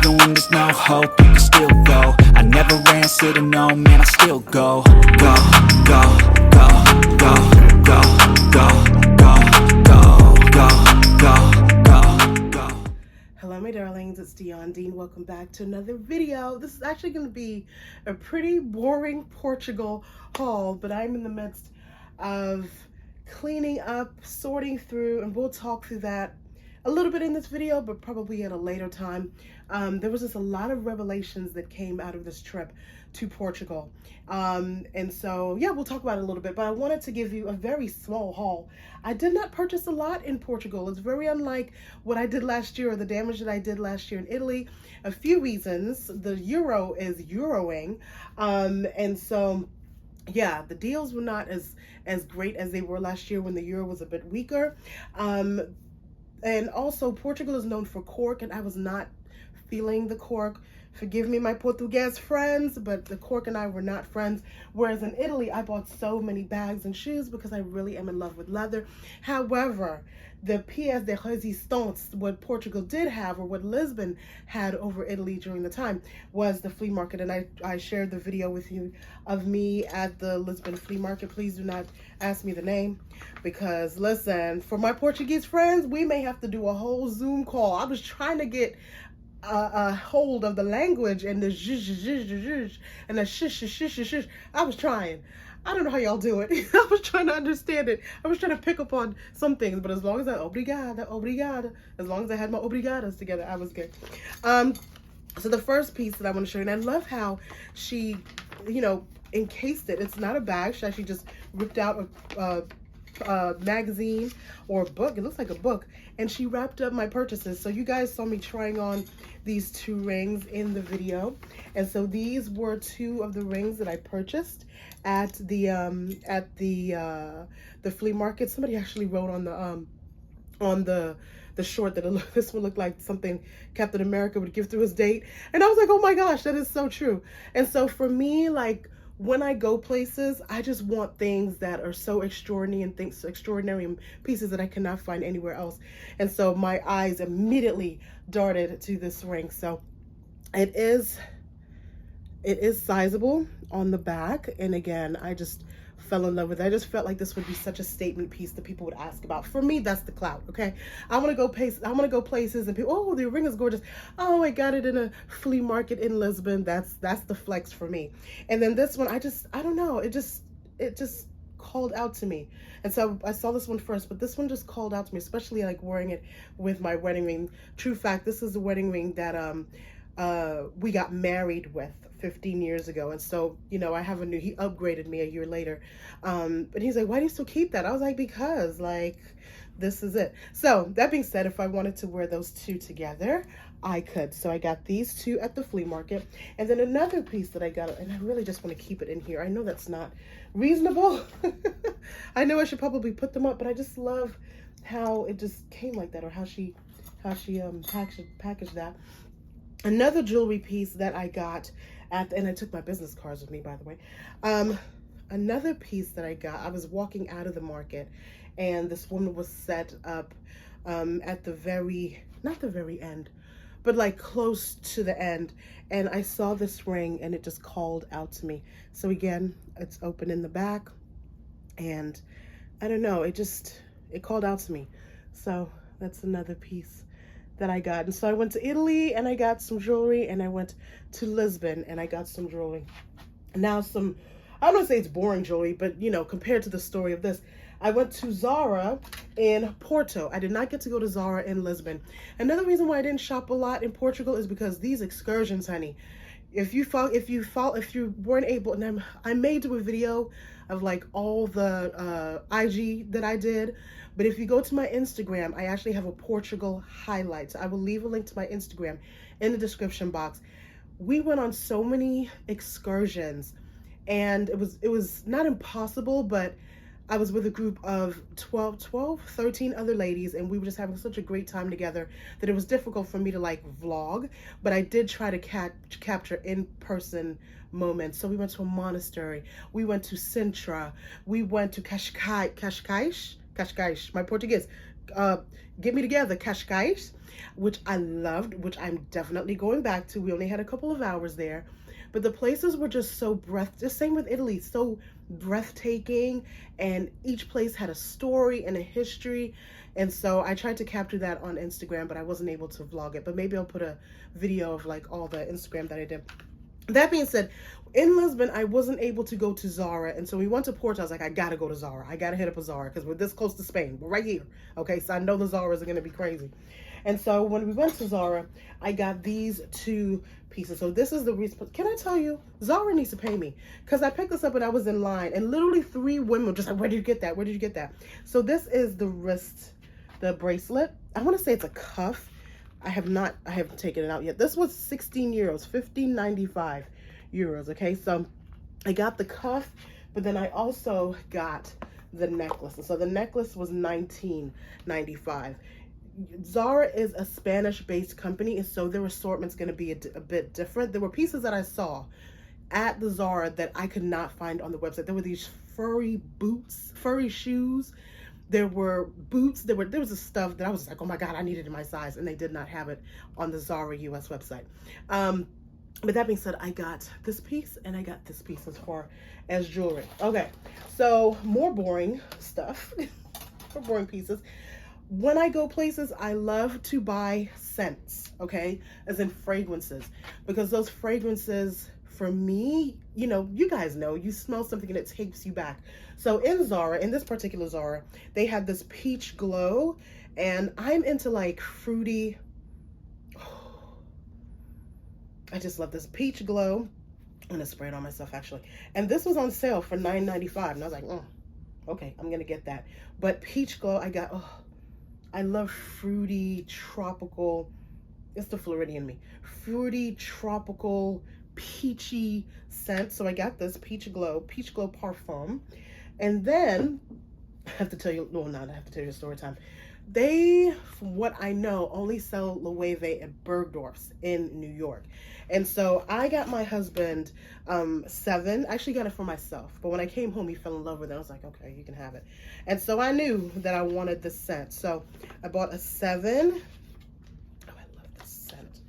even when there's no hope, you can still go. I never answer to no, man, I still go. Go, go, go, go, go, go, go, go, go, go, go. Hello my darlings, it's Dion Dean. Welcome back to another video. This is actually going to be a pretty boring Portugal haul, but I'm in the midst of cleaning up, sorting through, and we'll talk through that a little bit in this video, but probably at a later time. There was just a lot of revelations that came out of this trip to Portugal. And so, yeah, we'll talk about it a little bit, but I wanted to give you a very small haul. I did not purchase a lot in Portugal. It's very unlike what I did last year or the damage that I did last year in Italy. A few reasons. The euro is euroing. And so, yeah, the deals were not as great as they were last year when the euro was a bit weaker. And also, Portugal is known for cork, and I was not feeling the cork. Forgive me, my Portuguese friends, but the cork and I were not friends. Whereas in Italy, I bought so many bags and shoes because I really am in love with leather. However, the pièce de résistance, what Portugal did have, or what Lisbon had over Italy during the time, was the flea market. And I shared the video with you of me at the Lisbon flea market. Please do not ask me the name, because listen, for my Portuguese friends, we may have to do a whole Zoom call. I was trying to get a hold of the language and the zh and the shish. I was trying. I don't know how y'all do it. I was trying to understand it. I was trying to pick up on some things, but as long as I obrigada, as long as I had my obrigadas together, I was good. So the first piece that I want to show you, and I love how she, encased it. It's not a bag. She actually just ripped out a magazine or a book. It looks like a book, and she wrapped up my purchases. So you guys saw me trying on these two rings in the video, and so these were two of the rings that I purchased at the flea market. Somebody actually wrote on the short that this would look like something Captain America would give through his date, and I was like, oh my gosh, that is so true. And so for me, like, when I go places, I just want things that are so extraordinary and pieces that I cannot find anywhere else. And so my eyes immediately darted to this ring. So it is sizable on the back. And again, I just fell in love with it. I just felt like this would be such a statement piece that people would ask about. For me, that's the clout, okay? I want to go places and people, oh, the ring is gorgeous. Oh, I got it in a flea market in Lisbon. That's the flex for me. And then this one, I don't know. It just called out to me. And so I saw this one first, but this one just called out to me, especially like wearing it with my wedding ring. True fact, this is the wedding ring that we got married with 15 years ago. And so, he upgraded me a year later. But he's like, why do you still keep that? I was like, because like, this is it. So that being said, if I wanted to wear those two together, I could. So I got these two at the flea market. And then another piece that I got, and I really just want to keep it in here. I know that's not reasonable. I know I should probably put them up, but I just love how it just came like that, or how she packaged that. Another jewelry piece that I got and I took my business cards with me, by the way. Another piece that I got, I was walking out of the market, and this woman was set up at the not the very end, but like close to the end. And I saw this ring, and it just called out to me. So again, it's open in the back, and I don't know, it called out to me. So that's another piece that I got. And so I went to Italy and I got some jewelry, and I went to Lisbon and I got some jewelry. Now I don't want to say it's boring jewelry, but compared to the story of this, I went to Zara in Porto. I did not get to go to Zara in Lisbon. Another reason why I didn't shop a lot in Portugal is because these excursions, honey, if you weren't able, and I may do a video of like all the IG that I did, but if you go to my Instagram, I actually have a Portugal highlights. I will leave a link to my Instagram in the description box. We went on so many excursions, and it was not impossible, but I was with a group of 13 other ladies, and we were just having such a great time together that it was difficult for me to like vlog, but I did try to capture in-person moments. So we went to a monastery, we went to Sintra, we went to Cascais, my Portuguese, Get Me Together, Cascais, which I loved, which I'm definitely going back to. We only had a couple of hours there, but the places were just so the same with Italy, so breathtaking, and each place had a story and a history. And so I tried to capture that on Instagram, but I wasn't able to vlog it. But maybe I'll put a video of like all the Instagram that I did. That being said, in Lisbon, I wasn't able to go to Zara. And so we went to Porto. I was like, I got to go to Zara. I got to hit up a Zara because we're this close to Spain. We're right here. Okay, so I know the Zaras are going to be crazy. And so when we went to Zara, I got these 2 pieces. So this is the reason. Can I tell you, Zara needs to pay me, because I picked this up and I was in line and literally 3 women were just like, where did you get that? Where did you get that? So this is the the bracelet. I want to say it's a cuff. I haven't taken it out yet. This was 16 euros, 15.95 euros. Okay, so I got the cuff, but then I also got the necklace. And so the necklace was 19.95. Zara is a Spanish-based company, and so their assortment's going to be a bit different. There were pieces that I saw at the Zara that I could not find on the website. There were these furry boots, furry shoes. There were boots. There was a stuff that I was like, oh my God, I need it in my size, and they did not have it on the Zara US website. But that being said, I got this piece and I got this piece as far as jewelry. Okay, so more boring stuff, for boring pieces. When I go places, I love to buy scents, okay, as in fragrances, because those fragrances, for me, you know, you guys know, you smell something and it takes you back. So in Zara, in this particular Zara, they had this peach glow, and I'm into like fruity, I just love this peach glow. I'm gonna spray it on myself actually. And this was on sale for $9.95, and I was like, oh, okay, I'm gonna get that. But peach glow, I got, oh, I love fruity, tropical, it's the Floridian in me, fruity, tropical, peachy scent. So I got this peach glow parfum. And then I have to tell you, no, not I have to tell you a story time. They, from what I know, only sell Loewe at Bergdorf's in New York. And so I got my husband 7. I actually got it for myself, but when I came home, he fell in love with it. I was like, okay, you can have it. And so I knew that I wanted this scent. So I bought a 7. Oh, I love this scent.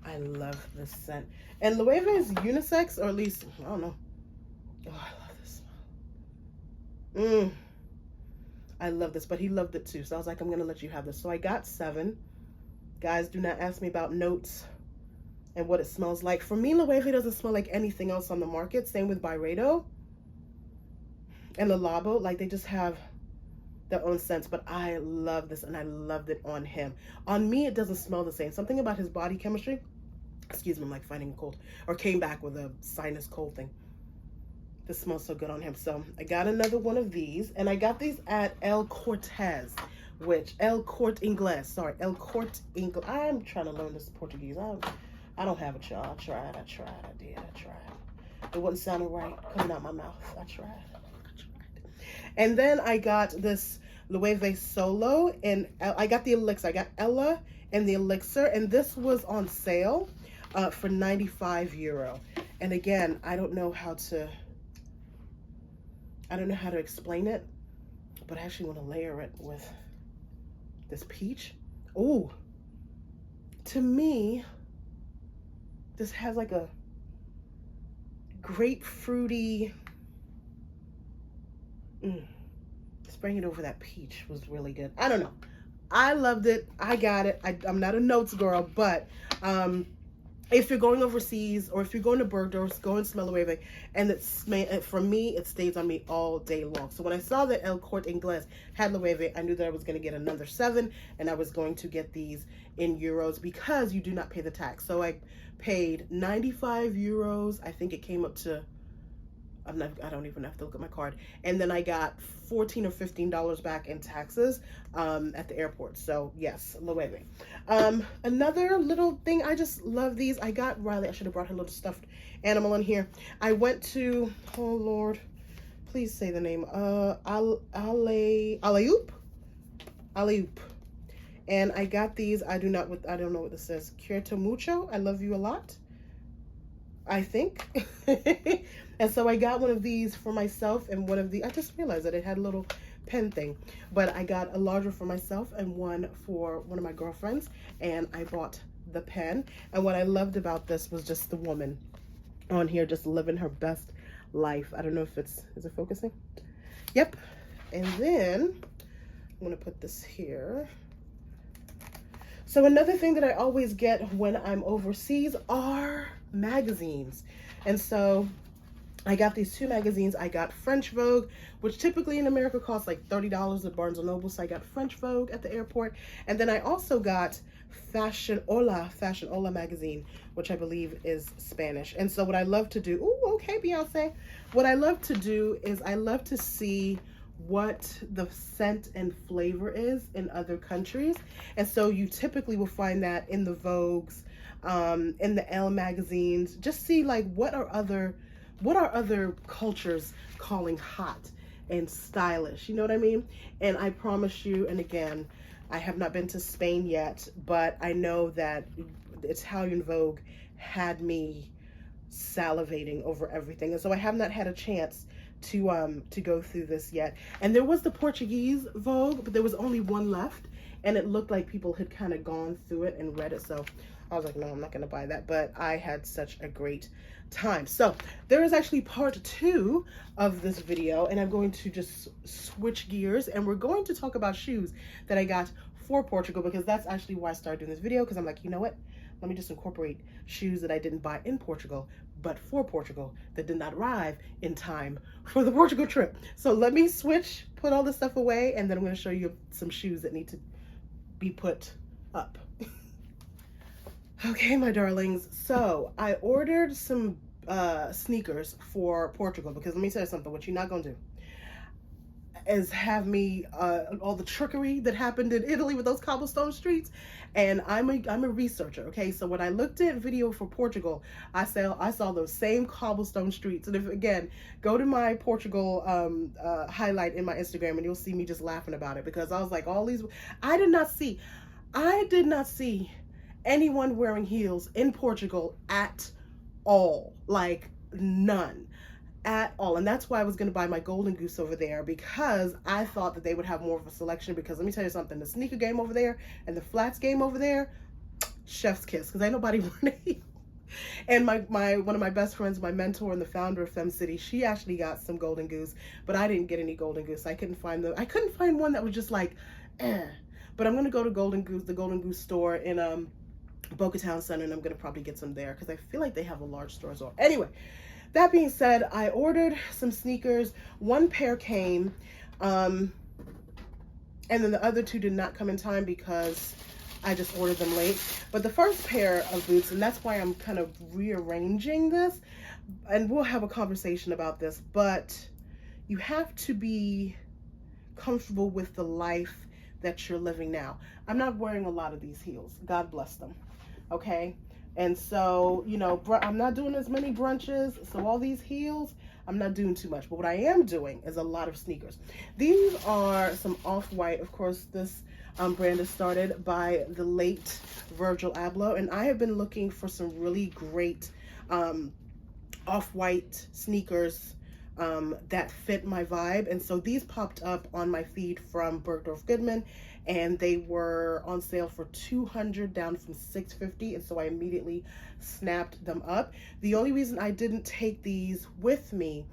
I love this scent. And Loewe is unisex, or at least, I don't know. Oh, I love this smell. I love this, but he loved it too. So I was like, I'm going to let you have this. So I got 7. Guys, do not ask me about notes and what it smells like. For me, Loewe doesn't smell like anything else on the market. Same with Byredo and Le Labo. Like, they just have their own scents. But I love this, and I loved it on him. On me, it doesn't smell the same. Something about his body chemistry. Excuse me, I'm like fighting a cold. Or came back with a sinus cold thing. This smells so good on him. So I got another one of these, and I got these at El Cortez, which El Corte Inglés. Sorry, El Corte Inglés. I'm trying to learn this Portuguese. I don't have it, y'all. I tried. It wasn't sounding right coming out my mouth. I tried. And then I got this Loewe Solo, and I got the elixir. I got Ella and the elixir, and this was on sale for 95 euro. And again, I don't know how to explain it, but I actually want to layer it with this peach. Oh, to me, this has like a grapefruity, spraying it over that peach was really good. I don't know. I loved it. I got it. I'm not a notes girl, but if you're going overseas or if you're going to Bergdorf, go and smell Loewe, and for me, it stays on me all day long. So when I saw that El Corte Inglés had Loewe, I knew that I was going to get another 7, and I was going to get these in euros because you do not pay the tax. So I paid 95 euros. I think it came up to, I don't even have to look at my card. And then I got $14 or $15 back in taxes at the airport. So yes, Loewe. Another little thing, I just love these. I got Riley, I should have brought her little stuffed animal in here. I went to, oh Lord, please say the name, Alley-oop. And I got these. I don't know what this says. Quiero mucho. I love you a lot, I think. And so I got one of these for myself, and one of the, I just realized that it had a little pen thing. But I got a larger for myself and one for one of my girlfriends, and I bought the pen. And what I loved about this was just the woman on here just living her best life. I don't know if is it focusing? Yep. And then I'm gonna put this here. So another thing that I always get when I'm overseas are magazines. And so I got these 2 magazines. I got French Vogue, which typically in America costs like $30 at Barnes & Noble. So I got French Vogue at the airport. And then I also got Fashion Hola magazine, which I believe is Spanish. And so what I love to do, ooh, okay, Beyonce. What I love to do is I love to see what the scent and flavor is in other countries. And so you typically will find that in the Vogues, in the Elle magazines. Just see like what are other cultures calling hot and stylish, you know what I mean? And I promise you, and again, I have not been to Spain yet, but I know that Italian Vogue had me salivating over everything. And so I have not had a chance to go through this yet. And there was the Portuguese Vogue, but there was only one left, and it looked like people had kind of gone through it and read it. So I was like, no, I'm not going to buy that. But I had such a great time. So there is actually part 2 of this video, and I'm going to just switch gears, and we're going to talk about shoes that I got for Portugal, because that's actually why I started doing this video, because I'm like, you know what? Let me just incorporate shoes that I didn't buy in Portugal, but for Portugal, that did not arrive in time for the Portugal trip. So let me switch, put all this stuff away, and then I'm going to show you some shoes that need to be put up. Okay, my darlings. So I ordered some sneakers for Portugal, because let me tell you something. What you're not going to do is have me all the trickery that happened in Italy with those cobblestone streets. And I'm a researcher, okay? So when I looked at video for Portugal, I saw those same cobblestone streets. And if, again, go to my Portugal highlight in my Instagram, and you'll see me just laughing about it, because I was like, all these, I did not see anyone wearing heels in Portugal at all. Like, none at all. And that's why I was going to buy my Golden Goose over there, because I thought that they would have more of a selection. Because let me tell you something, the sneaker game over there and the flats game over there, chef's kiss, because ain't nobody wearing a heel. And one of my best friends, my mentor and the founder of Fem City, she actually got some Golden Goose, but I didn't get any Golden Goose. I couldn't find one that was just like, eh. But I'm going to go to the Golden Goose store in Boca Town Center, and I'm going to probably get some there, because I feel like they have a large store as well. Anyway, that being said, I ordered some sneakers. One pair came, and then the other 2 did not come in time because I just ordered them late. But the first pair of boots, and that's why I'm kind of rearranging this, and we'll have a conversation about this, but you have to be comfortable with the life that you're living now. I'm not wearing a lot of these heels. God bless them. Okay? And so, you know, I'm not doing as many brunches. So all these heels, I'm not doing too much. But what I am doing is a lot of sneakers. These are some Off-White. Of course, this brand is started by the late Virgil Abloh. And I have been looking for some really great Off-White sneakers that fit my vibe. And so these popped up on my feed from Bergdorf Goodman, and they were on sale for $200, down from $650. And so I immediately snapped them up. The only reason I didn't take these with me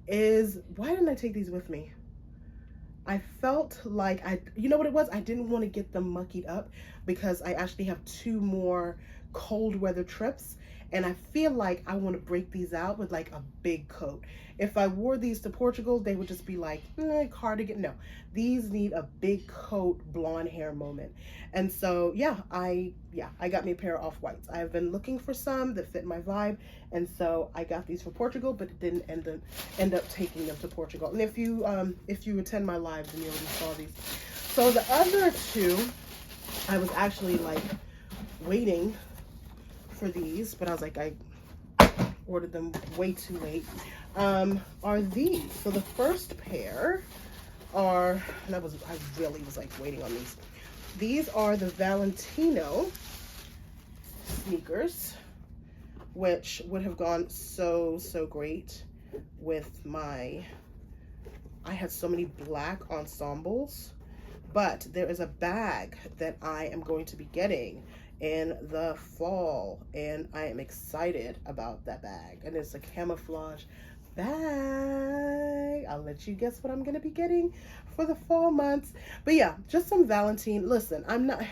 is, why didn't I take these with me? I felt like you know what it was? I didn't want to get them muckied up, because I actually have 2 more cold weather trips. And I feel like I want to break these out with like a big coat. If I wore these to Portugal, they would just be like, cardigan. No, these need a big coat, blonde hair moment. And so, yeah, I got me a pair of Off-Whites. I've been looking for some that fit my vibe. And so I got these for Portugal, but it didn't end up taking them to Portugal. And if you attend my lives, then you already saw these. So the other 2, I was actually like waiting for these, but I was like, I ordered them way too late, are these. So the first pair are, I really was like waiting on these. These are the Valentino sneakers, which would have gone so great with my I had so many black ensembles, but there is a bag that I am going to be getting in the fall, and I am excited about that bag. And it's a camouflage bag. I'll let you guess what I'm gonna be getting for the fall months. But yeah, just some Valentine. Listen, I'm not,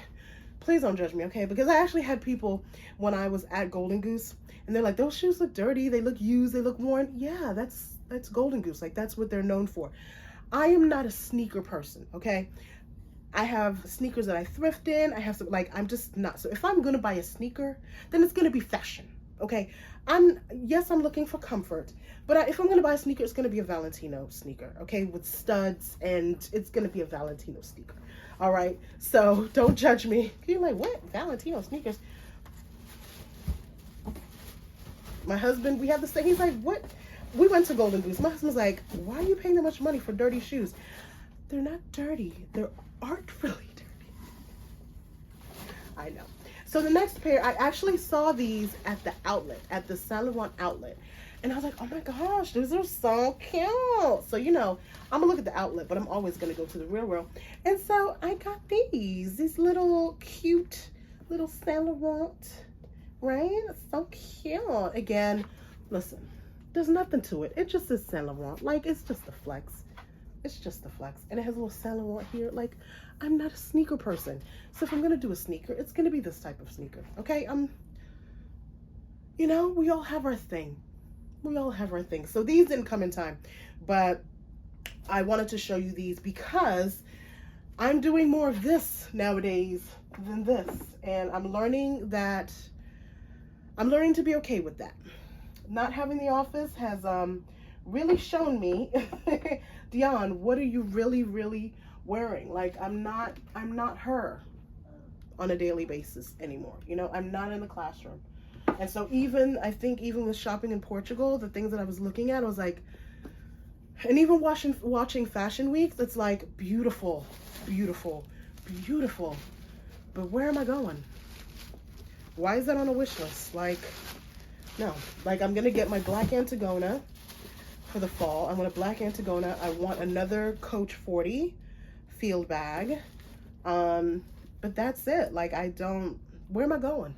please don't judge me, okay? Because I actually had people when I was at Golden Goose, and they're like, those shoes look dirty, they look used, they look worn. Yeah, that's Golden Goose. Like, that's what they're known for. I am not a sneaker person, okay? I have sneakers that I thrift in. I have some, like, I'm just not. So if I'm going to buy a sneaker, then it's going to be fashion, okay? Yes, I'm looking for comfort, but if I'm going to buy a sneaker, it's going to be a Valentino sneaker, okay? With studs, and it's going to be a Valentino sneaker, all right? So don't judge me. You're like, what? Valentino sneakers? My husband, we have the same. He's like, what? We went to Golden Goose. My husband's like, why are you paying that much money for dirty shoes? They're not dirty. They're artfully dirty. I know. So the next pair, I actually saw these at the outlet, at the Saint Laurent outlet. And I was like, oh my gosh, these are so cute. So, you know, I'm gonna look at the outlet, but I'm always gonna go to the TheRealReal. And so I got these little cute little Saint Laurent, right? It's so cute. Again, listen, there's nothing to it. It just is Saint Laurent. Like, it's just a flex. It's just a flex. And it has a little Saint Laurent here. Like, I'm not a sneaker person. So if I'm going to do a sneaker, it's going to be this type of sneaker. Okay? You know, we all have our thing. We all have our thing. So these didn't come in time. But I wanted to show you these because I'm doing more of this nowadays than this. And I'm learning to be okay with that. Not having the office has really shown me, Dion, what are you really wearing? Like, I'm not her on a daily basis anymore. You know, I'm not in the classroom. And so I think even with shopping in Portugal, the things that I was looking at, I was like, and even watching fashion weeks, it's like beautiful, beautiful, beautiful. But where am I going? Why is that on a wish list? Like, no, like, I'm going to get my black Antigona for the fall. I want a black Antigona. I want another Coach 40 field bag. But that's it. Like, where am I going?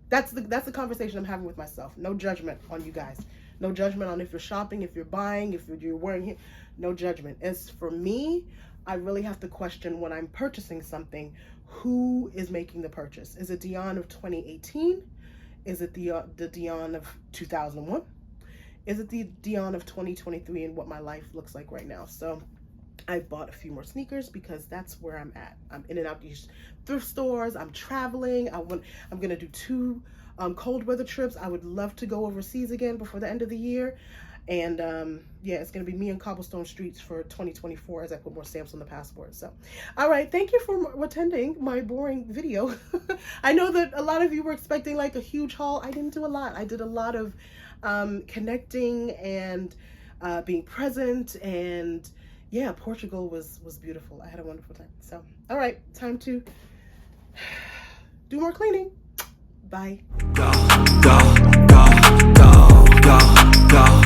That's the conversation I'm having with myself. No judgment on you guys. No judgment on if you're shopping, if you're buying, if you're wearing it. No judgment. As for me, I really have to question when I'm purchasing something, who is making the purchase? Is it Dion of 2018? Is it the Dion of 2001? Is it the Dion of 2023 and what my life looks like right now? So I bought a few more sneakers because that's where I'm at. I'm in and out these thrift stores. I'm traveling. I'm going to do 2 cold weather trips. I would love to go overseas again before the end of the year. And yeah, it's going to be me on cobblestone streets for 2024 as I put more stamps on the passport. So, all right. Thank you for attending my boring video. I know that a lot of you were expecting like a huge haul. I didn't do a lot. I did a lot of connecting and being present. And yeah, Portugal was beautiful. I had a wonderful time. So, all right. Time to do more cleaning. Bye. Go, go, go, go, go, go.